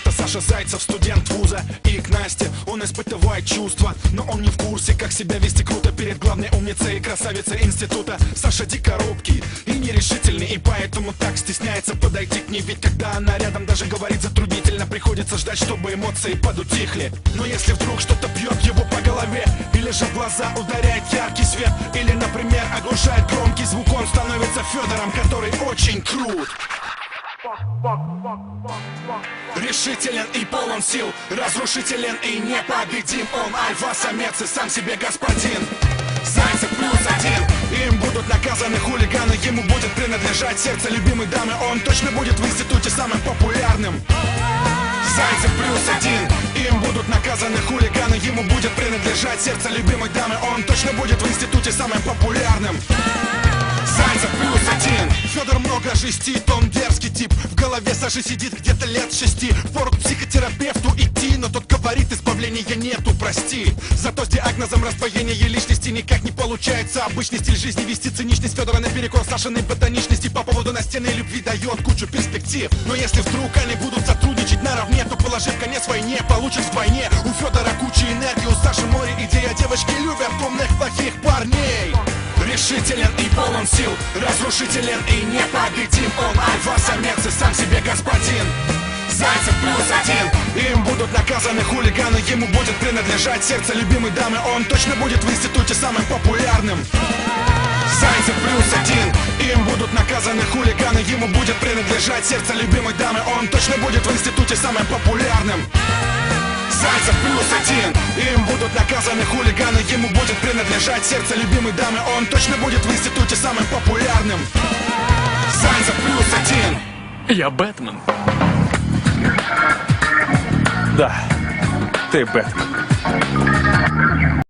Это Саша Зайцев, студент вуза, и к Насте он испытывает чувства, но он не в курсе, как себя вести круто перед главной умницей и красавицей института. Саша дико робкий и нерешительный, и поэтому так стесняется подойти к ней. Ведь когда она рядом, даже говорит затруднительно, приходится ждать, чтобы эмоции подутихли. Но если вдруг что-то бьет его по голове, или же в глаза ударяет яркий свет, или, например, оглушает громкий звук, он становится Федором, который очень крут. Решителен и полон сил, разрушителен и непобедим. Он альфа-самец и сам себе господин. Зайцев +1. Им будут наказаны хулиганы, ему будет принадлежать сердце любимой дамы. Он точно будет в институте самым популярным. Зайцев +1. Им будут наказаны хулиганы, ему будет принадлежать сердце любимой дамы. Он точно будет в институте самым популярным. Зайцев +1. Федор много жестит, он дерзкий тип. В голове Саши сидит где-то лет 6. Впору к психотерапевту идти, но тот говорит, избавления нету, прости. Зато с диагнозом раздвоения личности никак не получается обычный стиль жизни вести. Циничность Федора наперекор Сашиной ботаничности по поводу настенной любви дает кучу перспектив. Но если вдруг они будут сотрудничать наравне, то положив конец войне, получит вдвойне. У Федора куча энергии, у Саши море идей, а девочки любят умных плохих парней. Решителен и полон сил, разрушителен и непобедим. Он альфа-самец и сам себе господин. Зайцев +1. Им будут наказаны хулиганы, ему будет принадлежать сердце любимой дамы. Он точно будет в институте самым популярным. Зайцев +1. Им будут наказаны хулиганы, ему будет принадлежать сердце любимой дамы. Он точно будет в институте самым популярным. Зайцев +1. Им будут наказаны хулиганы, ему будет принадлежать сердце любимой дамы. Он точно будет в институте самым популярным. Зайцев +1. Я Бэтмен. Да, ты Бэтмен.